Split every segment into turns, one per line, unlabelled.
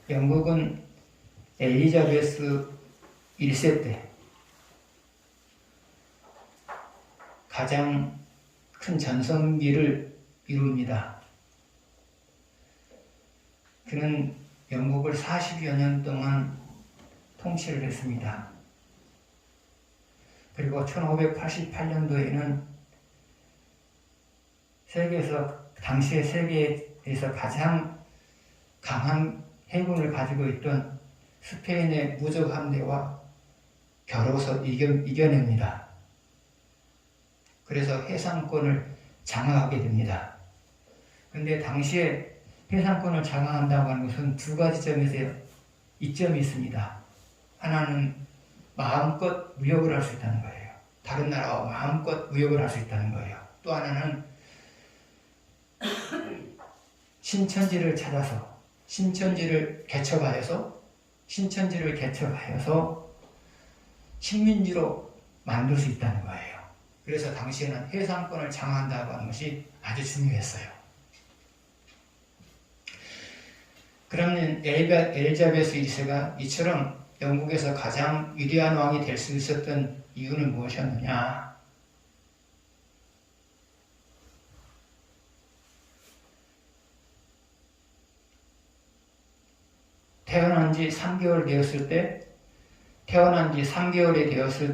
영국은 엘리자베스 1세 때 가장 큰 전성기를 이룹니다. 그는 영국을 40여 년 동안 통치를 했습니다. 그리고 1588년도에는 당시의 세계에서 가장 강한 해군을 가지고 있던 스페인의 무적 함대와 겨루어서 이겨냅니다. 그래서 해상권을 장악하게 됩니다. 그런데 당시에 해상권을 장악한다고 하는 것은 두 가지 점에서 이점이 있습니다. 하나는 마음껏 무역을 할 수 있다는 거예요. 다른 나라와 마음껏 무역을 할 수 있다는 거예요. 또 하나는 신천지를 찾아서 신천지를 개척하여서 식민지로 만들 수 있다는 거예요. 그래서 당시에는 해상권을 장악한다고 하는 것이 아주 중요했어요. 그러면 엘리자베스 1세가 이처럼 영국에서 가장 위대한 왕이 될 수 있었던 이유는 무엇이었느냐? 태어난 지 3개월이 되었을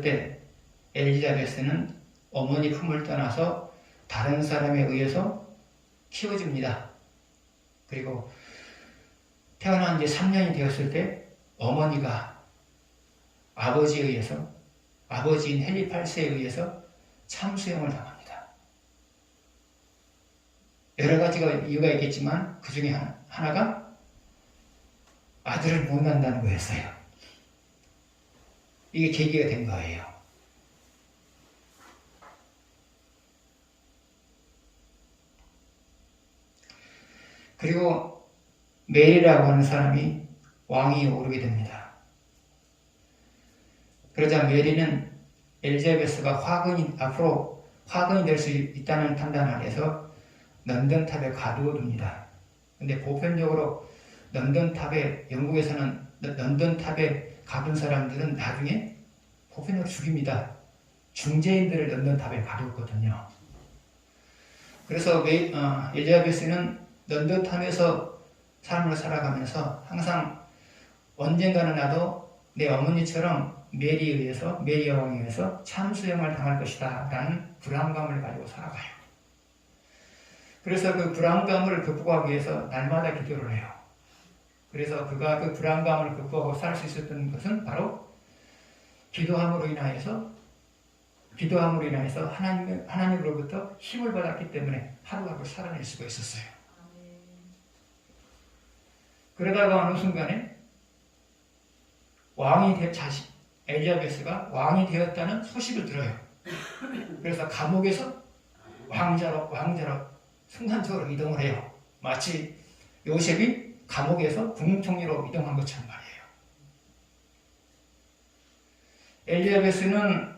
때 엘리자베스는 어머니 품을 떠나서 다른 사람에 의해서 키워집니다. 그리고 태어난 지 3년이 되었을 때 어머니가 아버지인 헨리 8세에 의해서 참수형을 당합니다. 여러 가지가 이유가 있겠지만 그 중에 하나가 아들을 못 낳는다는 거였어요. 이게 계기가 된 거예요. 그리고 메리라고 하는 사람이 왕위에 오르게 됩니다. 그러자 메리는 엘리자베스가 앞으로 화근이 될 수 있다는 판단 아래서 런던탑에 가두어둡니다. 근데 보편적으로 영국에서는 런던탑에 가둔 사람들은 나중에 보편적으로 죽입니다. 중재인들을 런던탑에 가두었거든요. 그래서 엘리자베스는 런던탑에서 삶을 살아가면서 항상 언젠가는 나도 내 어머니처럼 메리 여왕에 의해서 참수형을 당할 것이다 라는 불안감을 가지고 살아가요. 그래서 그 불안감을 극복하기 위해서 날마다 기도를 해요. 그래서 그가 그 불안감을 극복하고 살 수 있었던 것은 바로 기도함으로 인하여서 하나님으로부터 힘을 받았기 때문에 하루하루 살아낼 수가 있었어요. 그러다가 어느 순간에 엘리자베스가 왕이 되었다는 소식을 들어요. 그래서 감옥에서 왕자로 순간적으로 이동을 해요. 마치 요셉이 감옥에서 국무총리로 이동한 것처럼 말이에요. 엘리자베스는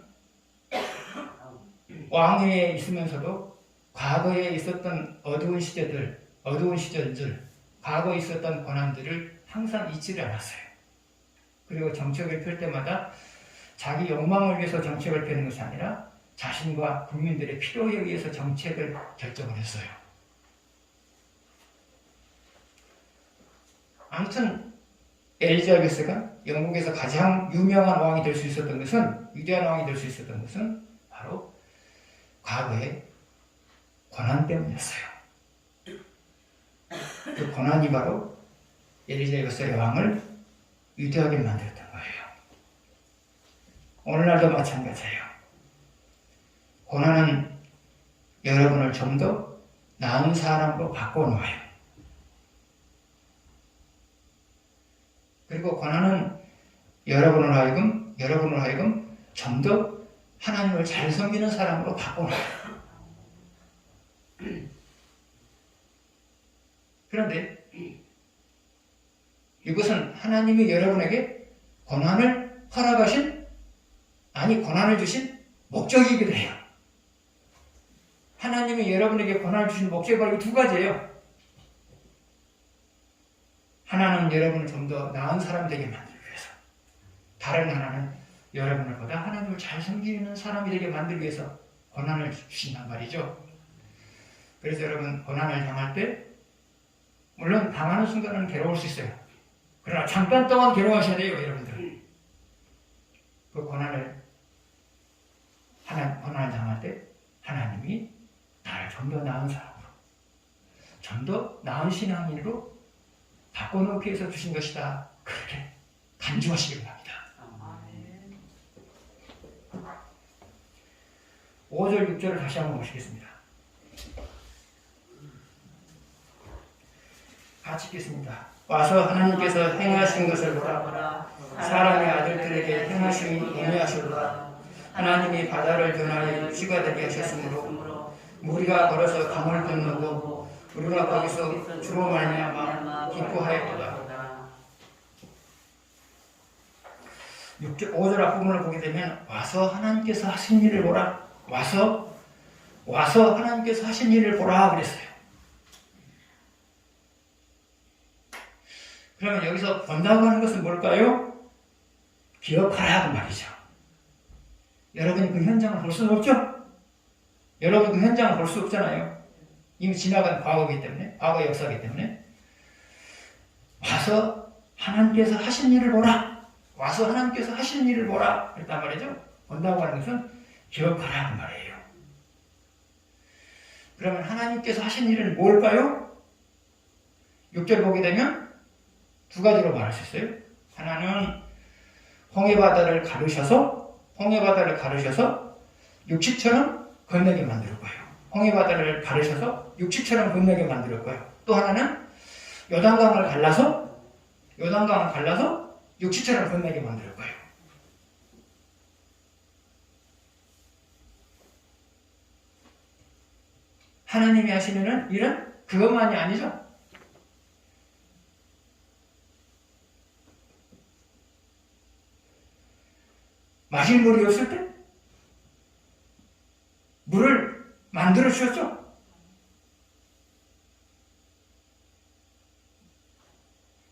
왕위에 있으면서도 과거에 있었던 어두운 시절들, 과거에 있었던 권한들을 항상 잊지를 않았어요. 그리고 정책을 펼 때마다 자기 욕망을 위해서 정책을 펴는 것이 아니라 자신과 국민들의 필요에 의해서 정책을 결정을 했어요. 아무튼 엘리자베스가 영국에서 가장 유명한 왕이 될 수 있었던 것은, 위대한 왕이 될 수 있었던 것은 바로 과거의 권한 때문이었어요. 그 권한이 바로 엘리자베스의 왕을 위대하게 만들었던 거예요. 오늘날도 마찬가지예요. 고난은 여러분을 좀 더 나은 사람으로 바꿔놓아요. 그리고 고난은 여러분을 하여금 좀 더 하나님을 잘 섬기는 사람으로 바꿔놔요. 그런데 이것은 하나님이 여러분에게 고난을 고난을 주신 목적이기도 해요. 하나님이 여러분에게 고난을 주신 목적이 바로 이 두 가지예요. 하나는 여러분을 좀 더 나은 사람 되게 만들기 위해서, 다른 하나는 여러분을 보다 하나님을 잘 섬기는 사람이 되게 만들기 위해서 고난을 주신단 말이죠. 그래서 여러분, 고난을 당할 때 물론 당하는 순간은 괴로울 수 있어요. 그러나 잠깐 동안 괴로워하셔야 돼요, 여러분들. 그 고난을 당할 때 하나님이 나를 좀 더 나은 사람으로, 좀 더 나은 신앙인으로 바꿔놓기 위해서 주신 것이다. 그렇게 간주하시기 바랍니다. 5절, 6절을 다시 한번 보시겠습니다. 같이 읽겠습니다. 와서 하나님께서 행하신 것을 보라. 사람의 아들들에게 행하심이 애매하시도다. 하나님이 바다를 변화해 육지가 되게 하셨으므로 무리가 걸어서 강을 건너고 우리가 거기서 주로 말미암아 기뻐하였도다. 5절 앞부분을 보게 되면 와서 하나님께서 하신 일을 보라. 와서 하나님께서 하신 일을 보라 그랬어요. 그러면 여기서 본다고 하는 것은 뭘까요? 기억하라 그 말이죠. 여러분이 그 현장을 볼 수는 없죠? 여러분 그 현장을 볼 수 없잖아요. 이미 지나간 과거이기 때문에, 과거 역사이기 때문에. 와서 하나님께서 하신 일을 보라. 와서 하나님께서 하신 일을 보라. 그랬단 말이죠. 본다고 하는 것은 기억하라 그 말이에요. 그러면 하나님께서 하신 일은 뭘까요? 6절 보게 되면 두 가지로 말할 수 있어요. 하나는 홍해바다를 가르셔서 육지처럼 건너게 만들 거예요. 홍해바다를 가르셔서 육지처럼 건너게 만들 거예요. 또 하나는 요단강을 갈라서 육지처럼 건너게 만들 거예요. 하나님이 하시는 일은 그것만이 아니죠. 마실 물이 없을 때 물을 만들어 주셨죠.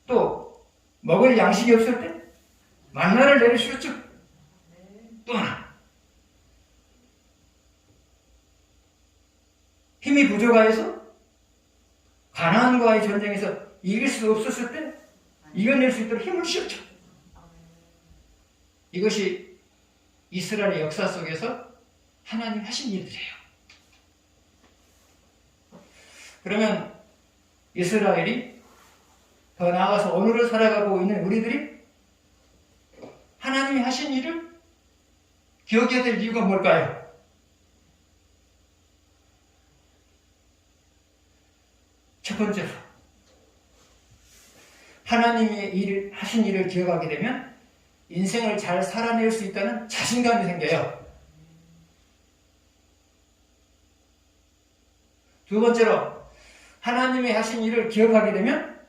또 먹을 양식이 없을 때 만나를 내려주셨죠. 또 하나, 힘이 부족하여서 가나안과의 전쟁에서 이길 수 없었을 때 이겨낼 수 있도록 힘을 주셨죠. 이것이 이스라엘의 역사 속에서 하나님 하신 일들이에요. 그러면 이스라엘이 더 나아가서 오늘을 살아가고 있는 우리들이 하나님이 하신 일을 기억해야 될 이유가 뭘까요? 첫 번째로 하나님이 하신 일을 기억하게 되면 인생을 잘 살아낼 수 있다는 자신감이 생겨요. 두 번째로 하나님이 하신 일을 기억하게 되면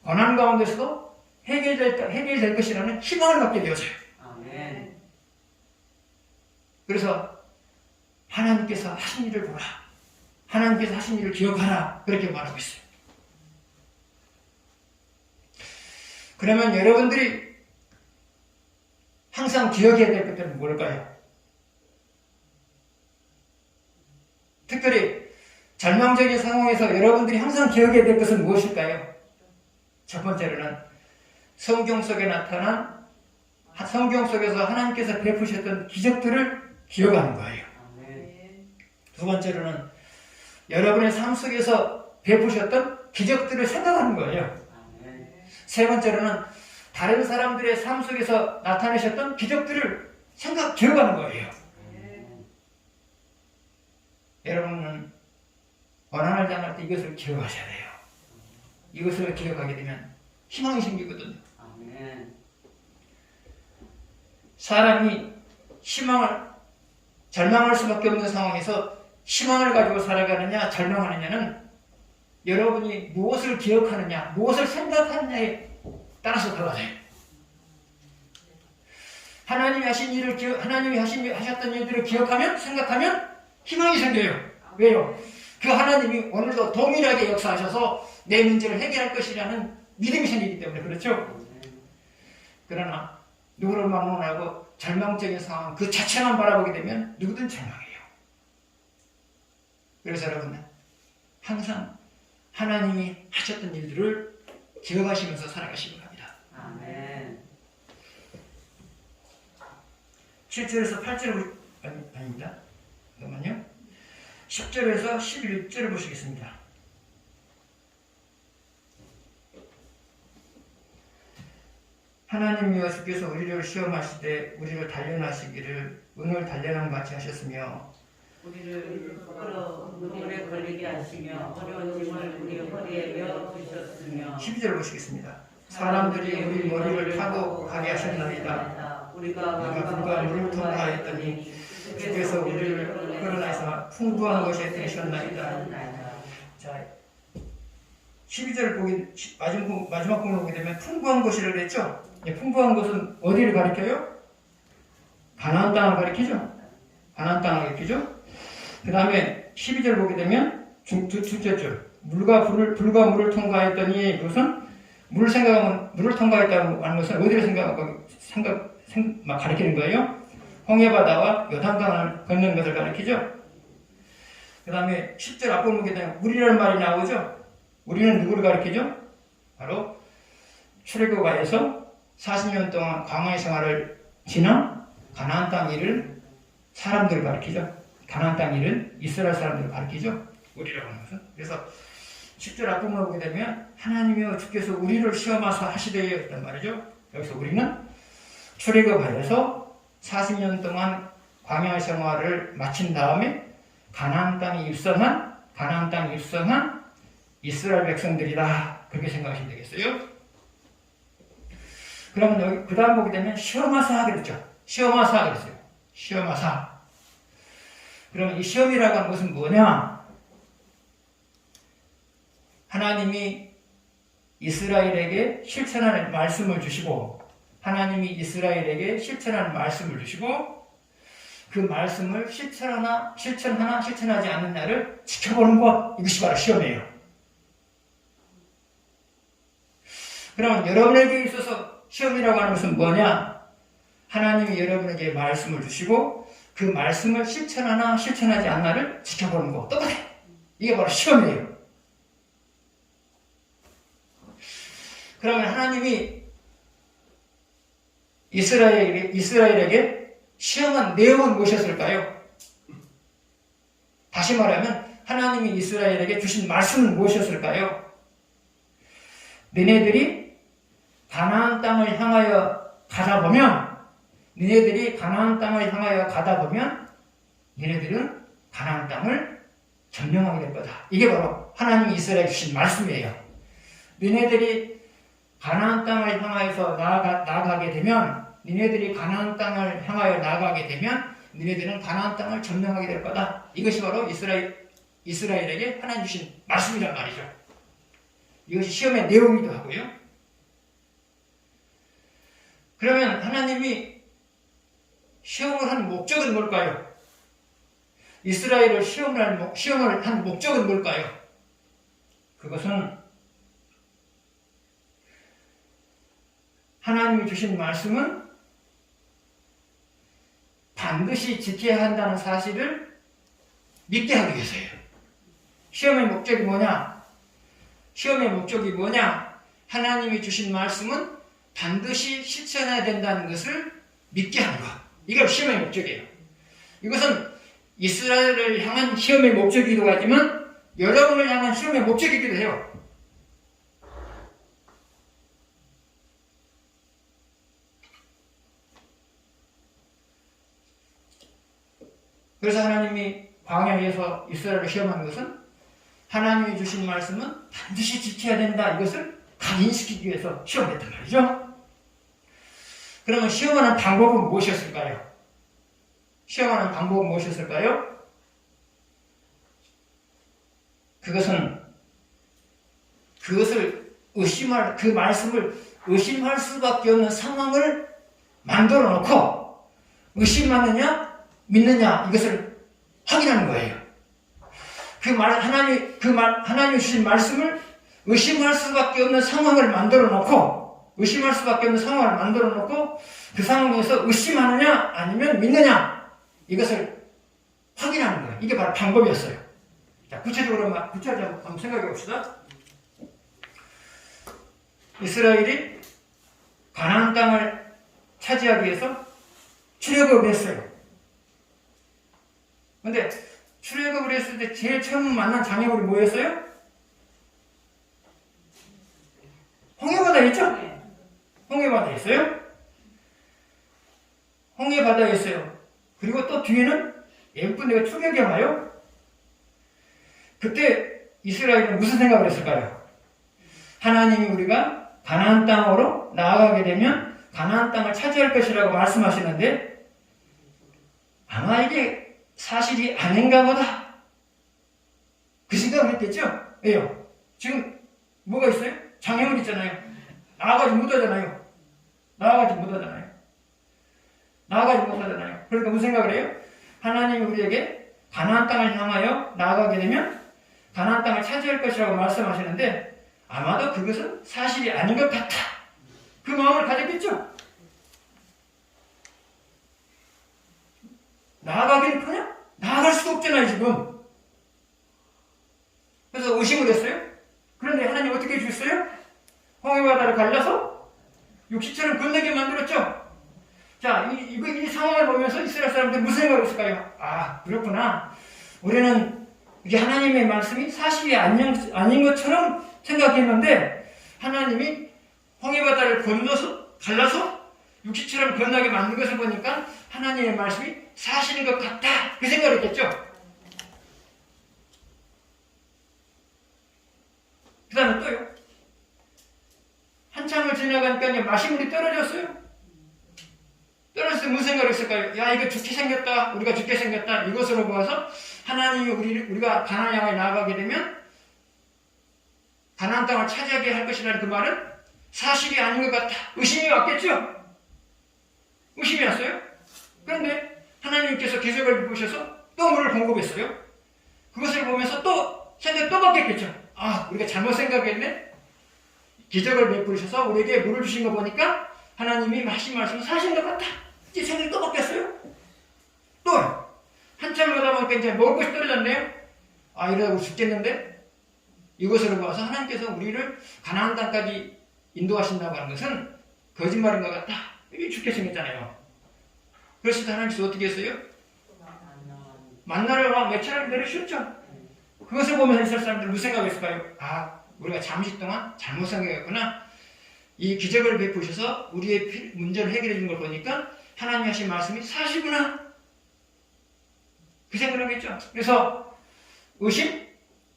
고난 가운데서도 해결될 것이라는 희망을 갖게 되어져요. 아멘. 그래서 하나님께서 하신 일을 보라. 하나님께서 하신 일을 기억하라. 그렇게 말하고 있어요. 그러면 여러분들이 항상 기억해야 될 것들은 뭘까요? 특별히 절망적인 상황에서 여러분들이 항상 기억해야 될 것은 무엇일까요? 첫 번째로는 성경 속에서 하나님께서 베푸셨던 기적들을 기억하는 거예요. 두 번째로는 여러분의 삶 속에서 베푸셨던 기적들을 생각하는 거예요. 세 번째로는 다른 사람들의 삶 속에서 나타내셨던 기적들을 기억하는 거예요. 여러분은 고난을 당할 때 이것을 기억하셔야 돼요. 이것을 기억하게 되면 희망이 생기거든요. 사람이 절망할 수밖에 없는 상황에서 희망을 가지고 살아가느냐 절망하느냐는 여러분이 무엇을 기억하느냐 무엇을 생각하느냐에 따라서 달라져요. 하나님이 하셨던 일들을 기억하면 생각하면 희망이 생겨요. 왜요? 그 하나님이 오늘도 동일하게 역사하셔서 내 문제를 해결할 것이라는 믿음이 생기기 때문에 그렇죠? 그러나 누구를 막론하고 절망적인 상황 그 자체만 바라보게 되면 누구든 절망해요. 그래서 여러분 항상 하나님이 하셨던 일들을 기억하시면서 살아가시기 바랍니다.
아멘.
7절에서 8절 아닙니다. 잠깐만요. 10절에서 11절을 보시겠습니다. 하나님이여 주께서 우리를 시험하시되 우리를 단련하시기를 은을 단련함 같이 하셨으며
우리를 끌어 물에 걸리게 하시며 어려운 짐을 우리 허리에 메어 주셨으며
12절 보시겠습니다. 사람들이 우리 머리를 타고 가게 하셨나이다.
우리가
불과 물을 통과하였더니 주께서 우리를 끌어내서 풍부한 곳에 되셨나이다. 자, 12절 보기 마지막 부분을 보게 되면 풍부한 곳이라고 그랬죠? 풍부한 곳은 어디를 가리켜요? 가나안 땅을 가리키죠? 가나안 땅을 가리키죠? 그 다음에 12절 보게 되면 둘째 줄 불과 물을 통과했더니 그것은 물을 통과했다는 것은 어디를 가리키는 거예요? 홍해바다와 요단강을 건너는 것을 가리키죠? 그 다음에 10절 앞부분 보게 되면 우리라는 말이 나오죠? 우리는 누구를 가리키죠? 바로 출애굽하여서 40년 동안 광야의 생활을 지나 가나안 땅 일을 사람들을 가리키죠. 가나안 땅 일은 이스라엘 사람들을 가리키죠. 우리라고 하는 것은. 그래서 10절 앞부분을 보게 되면 하나님이여 주께서 우리를 시험하사 하시되어 했단 말이죠. 여기서 우리는 출애굽하여서 40년 동안 광야의 생활을 마친 다음에 가나안 땅에 입성한 이스라엘 백성들이다. 그렇게 생각하시면 되겠어요. 그러면 여기 그 다음 보게 되면 시험하사 그랬죠. 시험하사 그랬어요. 시험하사. 그러면 이 시험이라고 하는 것은 뭐냐? 하나님이 이스라엘에게 실천하는 말씀을 주시고 하나님이 이스라엘에게 실천하는 말씀을 주시고 그 말씀을 실천하지 않는 날을 지켜보는 것, 이것이 바로 시험이에요. 그러면 여러분에게 있어서 시험이라고 하는 것은 뭐냐? 하나님이 여러분에게 말씀을 주시고 그 말씀을 실천하지 않나를 지켜보는 것, 똑같아. 이게 바로 시험이에요. 그러면 하나님이 이스라엘에게 시험한 내용은 무엇이었을까요? 다시 말하면 하나님이 이스라엘에게 주신 말씀은 무엇이었을까요? 너네들이 가나안 땅을 향하여 가다 보면 너네들은 가나안 땅을 점령하게 될 거다. 이게 바로 하나님이 이스라엘에 주신 말씀이에요. 너네들이 가나안 땅을 향하여서 나아가게 되면 너네들은 가나안 땅을 점령하게 될 거다. 이것이 바로 이스라엘에게 하나님 주신 말씀이란 말이죠. 이것이 시험의 내용이기도 하고요. 그러면 하나님이 시험을 한 목적은 뭘까요? 이스라엘을 시험을 한 목적은 뭘까요? 그것은 하나님이 주신 말씀은 반드시 지켜야 한다는 사실을 믿게 하기 위해서예요. 시험의 목적이 뭐냐? 하나님이 주신 말씀은 반드시 실천해야 된다는 것을 믿게 하는 것. 이게 시험의 목적이에요. 이것은 이스라엘을 향한 시험의 목적이기도 하지만 여러분을 향한 시험의 목적이기도 해요. 그래서 하나님이 광야에서 이스라엘을 시험하는 것은 하나님이 주신 말씀은 반드시 지켜야 된다. 이것을 각인시키기 위해서 시험했단 말이죠. 그러면 시험하는 방법은 무엇이었을까요? 그 말씀을 의심할 수밖에 없는 상황을 만들어 놓고 의심하느냐 믿느냐 이것을 확인하는 거예요. 하나님이 주신 말씀을 의심할 수밖에 없는 상황을 만들어 놓고 그 상황에서 의심하느냐 아니면 믿느냐 이것을 확인하는 거예요. 이게 바로 방법이었어요. 자, 구체적으로 한번 생각해 봅시다. 이스라엘이 가나안 땅을 차지하기 위해서 출애굽을 했어요. 근데 출애굽을 했을 때 제일 처음 만난 장애물이 뭐였어요? 홍해바다였죠? 홍해바다였어요. 홍해바다였어요. 그리고 또 뒤에는 애굽 군대가 추격해 와요. 그때 이스라엘은 무슨 생각을 했을까요? 하나님이 우리가 가나안 땅으로 나아가게 되면 가나안 땅을 차지할 것이라고 말씀하시는데 아마 이게 사실이 아닌가 보다. 그 생각을 했겠죠? 왜요? 지금 뭐가 있어요? 장애물 있잖아요. 나아가지 못하잖아요. 그러니까 무슨 생각을 해요? 하나님이 우리에게 가나안 땅을 향하여 나아가게 되면 가나안 땅을 차지할 것이라고 말씀하시는데 아마도 그것은 사실이 아닌 것 같아. 그 마음을 가졌겠죠? 나아가기는커녕 나아갈 수가 없잖아요, 지금. 그래서 의심을 했어요. 그런데 하나님 어떻게 해주셨어요? 홍해바다를 갈라서 육지처럼 건너게 만들었죠? 자, 이 상황을 보면서 이스라엘 사람들이 무슨 생각을 했을까요? 아, 그렇구나. 우리는 이게 하나님의 말씀이 사실이 아닌 것처럼 생각했는데 하나님이 홍해바다를 갈라서 육지처럼 건너게 만든 것을 보니까 하나님의 말씀이 사실인 것 같다. 그 생각을 했겠죠? 그 다음에 또요. 한참을 지나가니까 이제 마시물이 떨어졌어요. 떨어졌을 때 무슨 생각을 했을까요? 야, 이거 죽게 생겼다. 우리가 죽게 생겼다. 이것으로 보아서 하나님이 우리가 가나안 향해 나아가게 되면 가나안 땅을 차지하게 할 것이라는 그 말은 사실이 아닌 것 같아. 의심이 왔겠죠? 의심이 왔어요. 그런데 하나님께서 기적을 베푸셔서 또 물을 공급했어요. 그것을 보면서 또 생각이 또 바뀌었겠죠. 아, 우리가 잘못 생각했네. 기적을 베푸셔서 우리에게 물을 주신 거 보니까 하나님이 하신 말씀은 사실인 것 같아. 이제 생각이 또 바뀌었어요. 또 한참을 가다 보니까 이제 먹을 것이 떨어졌네요. 아, 이러다 우리 죽겠는데? 이것으로 봐서 하나님께서 우리를 가나안 땅까지 인도하신다고 하는 것은 거짓말인 것 같다. 이게 죽게 생겼잖아요. 그래서 하나님께서 어떻게 했어요? 만나를 막 며칠을 내리셨죠. 그것을 보면서 이스라엘 사람들은 무슨 생각했을까요? 아, 우리가 잠시 동안 잘못 생각했구나. 이 기적을 베푸셔서 우리의 문제를 해결해 준 걸 보니까 하나님이 하신 말씀이 사실구나. 그 생각을 하겠죠. 그래서 의심,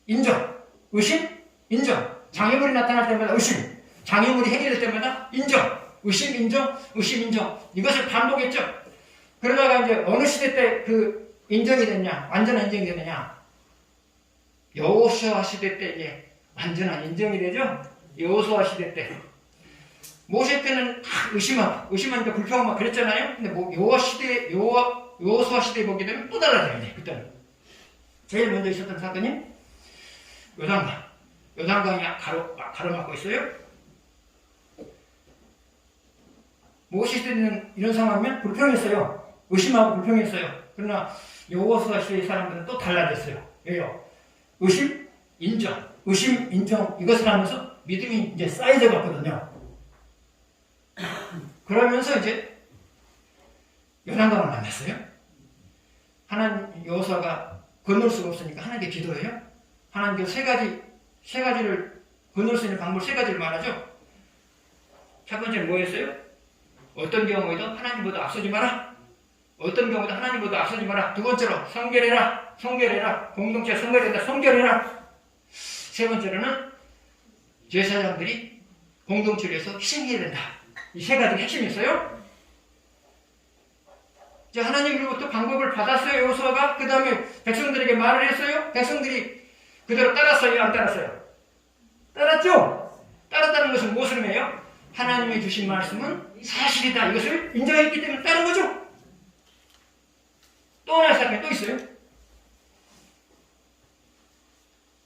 인정. 의심, 인정. 장애물이 나타날 때마다 의심. 장애물이 해결될 때마다 인정. 의심, 인정, 의심, 인정. 이것을 반복했죠. 그러다가 이제 어느 시대 때 그 인정이 됐냐? 완전한 인정이 되느냐? 여호수아 시대 때 이제 완전한 인정이 되죠. 여호수아 시대 때. 모세 때는 의심하니까 불평하고 막 그랬잖아요. 근데 뭐 여호수아 시대에 보게 되면 또 달라져요. 이제 그때는 제일 먼저 있었던 사건이 요단강이 가로막고 있어요. 모세 시대는 이런 상황이면 불평했어요. 의심하고 불평했어요. 그러나 여호수아 시대의 사람들은 또 달라졌어요. 왜요? 의심, 인정, 의심, 인정 이것을 하면서 믿음이 이제 쌓여져 갔거든요. 그러면서 이제 요단강을 만났어요. 하나님 여호수아가 건널 수가 없으니까 하나님께 기도해요. 하나님께서 세 가지를 건널 수 있는 방법 세 가지를 말하죠. 첫 번째는 뭐였어요? 어떤 경우에도 하나님보다 앞서지 마라. 어떤 경우도 하나님보다 앞서지 마라. 두 번째로 성결해라. 공동체 성결해라. 세 번째로는 제사장들이 공동체를 위해서 희생해야 된다. 이 세 가지가 핵심이었어요. 이제 하나님으로부터 방법을 받았어요. 여호수아가. 그 다음에 백성들에게 말을 했어요. 백성들이 그대로 따랐어요? 안 따랐어요? 따랐죠? 따랐다는 것은 무엇을 의미해요? 하나님이 주신 말씀은 사실이다. 이것을 인정했기 때문에 따른 거죠. 또 하나의 사건이 또 있어요.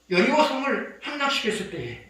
여리고 성을 함락시켰을 때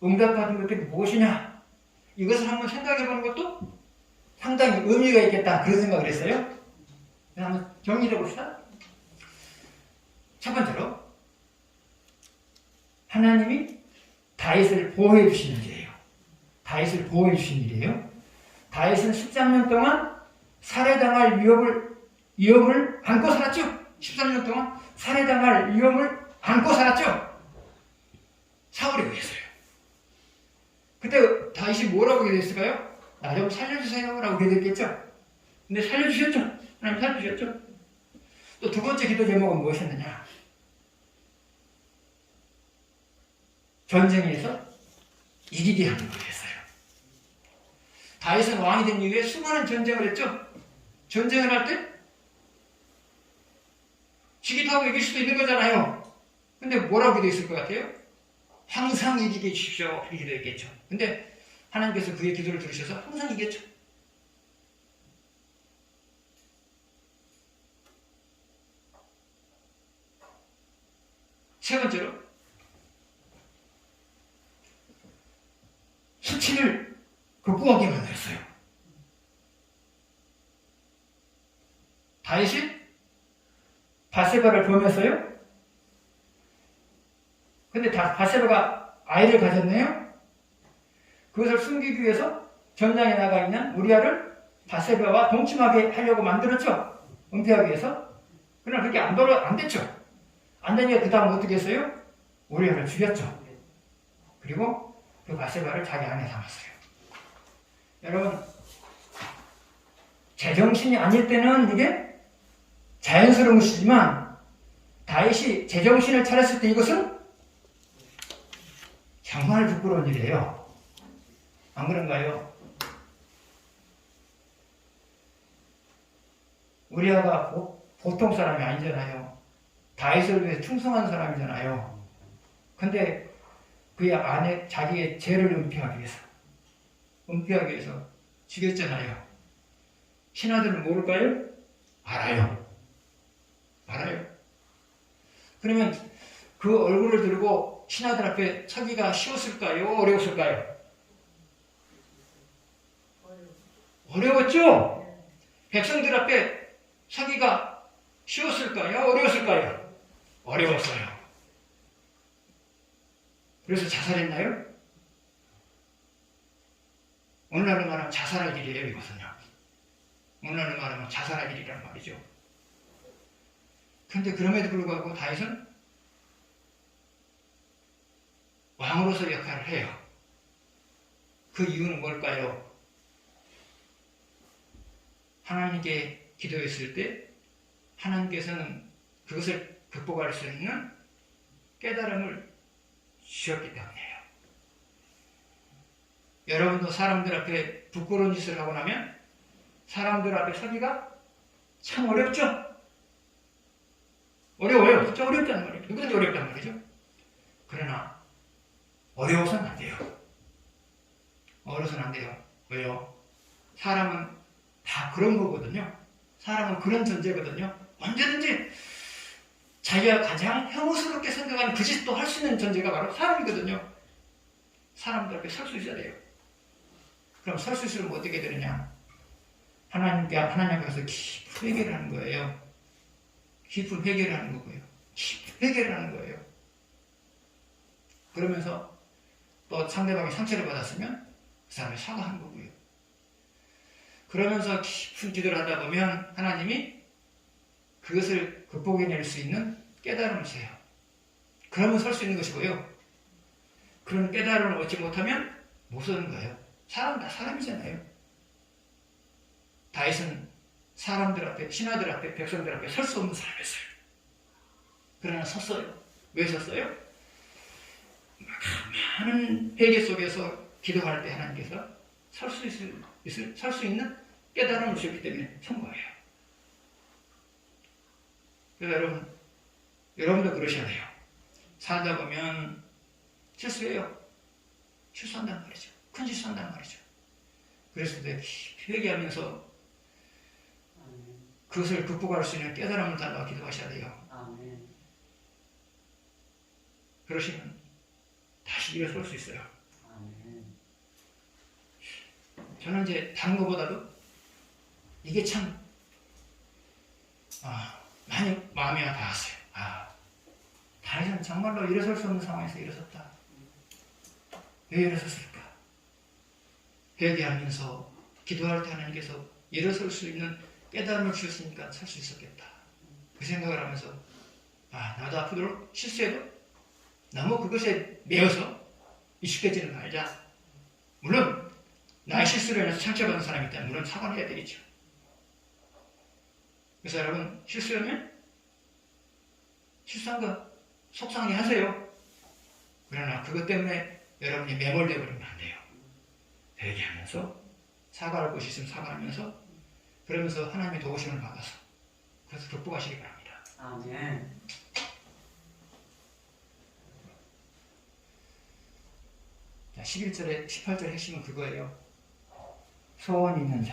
응답받은 것들이 무엇이냐? 이것을 한번 생각해 보는 것도 상당히 의미가 있겠다. 그런 생각을 했어요. 한번 정리해 봅시다. 첫 번째로, 하나님이 다윗을 보호해 주시는 일이에요. 다윗을 보호해 주신 일이에요. 다윗은 13년 동안 살해당할 위험을 안고 살았죠. 13년 동안 살해당할 위험을 안고 살았죠. 사울에 의해서요. 그때 다윗이 뭐라고 기도했을까요? 나 좀 살려주세요 라고 기도했겠죠. 근데 살려주셨죠. 하나님 살려주셨죠. 또 두 번째 기도 제목은 무엇이었느냐? 전쟁에서 이기게 하는 거였어요. 다윗은 왕이 된 이후에 수많은 전쟁을 했죠. 전쟁을 할 때 지기도 하고 이길 수도 있는 거잖아요. 근데 뭐라고 기도했을 것 같아요? 항상 이기게 해주십시오. 이렇게 기도했겠죠. 근데 하나님께서 그의 기도를 들으셔서 항상 이겼죠. 세 번째로, 수치를 극복하게 만들었어요. 다윗이 바세바를 보면서요. 근데 바세바가 아이를 가졌네요. 그것을 숨기기 위해서 전장에 나가 있는 우리아를 바세바와 동침하게 하려고 만들었죠. 은폐하기 위해서. 그러나 그게 안 됐죠. 안 되니까 그 다음 어떻게 했어요? 우리아를 죽였죠. 그리고 그 바세바를 자기 아내 삼았어요. 여러분, 제정신이 아닐 때는 이게 자연스러운 것이지만 다윗이 제정신을 차렸을 때 이것은 정말 부끄러운 일이에요. 안 그런가요? 우리아가 보통 사람이 아니잖아요. 다윗을 위해 충성한 사람이잖아요. 근데 그의 아내, 자기의 죄를 은폐하기 위해서 죽였잖아요. 신하들은 모를까요? 알아요. 그러면 그 얼굴을 들고 신하들 앞에 서기가 쉬웠을까요? 어려웠을까요? 어려웠죠? 백성들 앞에 서기가 쉬웠을까요? 어려웠을까요? 어려웠어요. 그래서 자살했나요? 오늘날로 말하면 자살할 일이에요, 이것은요. 오늘날로 말하면 자살할 일이란 말이죠. 그런데 그럼에도 불구하고 다윗은 왕으로서 역할을 해요. 그 이유는 뭘까요? 하나님께 기도했을 때 하나님께서는 그것을 극복할 수 있는 깨달음을 주셨기 때문이에요. 여러분도 사람들 앞에 부끄러운 짓을 하고 나면 사람들 앞에 서기가 참 어렵죠? 어려워요. 진짜 어렵단 말이에요. 누구든지 어렵단 말이죠. 그러나 어려워서는 안 돼요. 어려서는 안 돼요. 왜요? 사람은 다 그런 거거든요. 사람은 그런 존재거든요. 언제든지 자기가 가장 혐오스럽게 생각하는 그 짓도 할 수 있는 존재가 바로 사람이거든요. 사람들 앞에 설 수 있어야 돼요. 그럼 설 수 있으면 어떻게 되느냐? 하나님 앞에서 깊은 회개를 하는 거예요. 깊은 회개를 하는 거고요. 깊은 회개를 하는 거예요. 그러면서 또 상대방이 상처를 받았으면 그 사람이 사과하는 거고요. 그러면서 깊은 기도를 하다 보면 하나님이 그것을 극복해낼 수 있는 깨달음을 주세요. 그러면 설 수 있는 것이고요. 그런 깨달음을 얻지 못하면 못 서는 거예요. 사람 다 사람이잖아요. 다윗은 사람들 앞에, 신하들 앞에, 백성들 앞에 설 수 없는 사람이었어요. 그러나 섰어요. 왜 섰어요? 많은 회개 속에서 기도할 때 하나님께서 설 수 있는 깨달음을 주셨기 때문에 선 거예요. 그래서 여러분도 그러셔야 돼요. 살다 보면 실수해요. 실수한단 말이죠. 큰 실수한단 말이죠. 그랬을 때 회개하면서 그것을 극복할 수 있는 깨달음을 달라고 기도하셔야 돼요. 그러시면 다시 일어설 수 있어요. 저는 이제 다른 것보다도 이게 참 많이 마음이 닿았어요. 다윗은 정말로 일어설 수 없는 상황에서 일어섰다. 왜 일어섰을까? 회개하면서 기도할 때 하나님께서 일어설 수 있는 깨달음을 주셨으니까 설 수 있었겠다. 그 생각을 하면서 나도 앞으로 실수해도 너무 그것에 매여서 익숙해지는 말자. 물론 나의 실수로 인해서 상처받은 사람이 있다면 물론 사과를 해야 되겠죠. 그래서 여러분 실수하면 실수한 거 속상하게 하세요. 그러나 그것 때문에 여러분이 매몰되어 버리면 안 돼요. 회개하면서 사과할 것이 있으면 사과하면서 그러면서 하나님의 도우심을 받아서 그래서 극복하시기 바랍니다.
아멘.
자, 11절에 18절의 핵심은 그거예요. 소원이 있는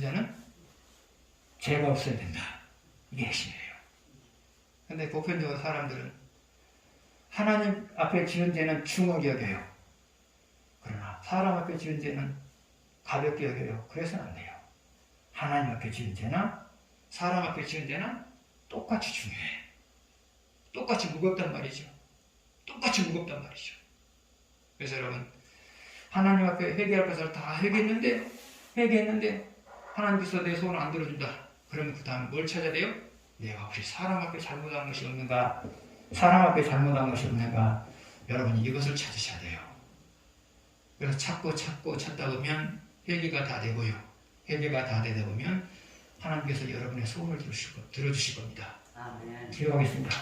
자는 죄가 없어야 된다. 이게 핵심이에요. 근데 보편적으로 사람들은 하나님 앞에 지은 죄는 중하게 여겨요. 그러나 사람 앞에 지은 죄는 가볍게 여겨요. 그래서는 안 돼요. 하나님 앞에 지은 죄나 사람 앞에 지은 죄나 똑같이 중요해. 똑같이 무겁단 말이죠. 그래서 여러분 하나님 앞에 회개할 것을 다 회개했는데 하나님께서 내 소원을 안 들어준다. 그러면 그 다음에 뭘 찾아야 돼요? 내가 혹시 사람 앞에 잘못한 것이 없는가? 여러분이 이것을 찾으셔야 돼요. 그래서 찾다 보면 회개가 다 되고요. 회개가 다 되다 보면 하나님께서 여러분의 소원을 들어주실 겁니다.
아멘.
기도하겠습니다.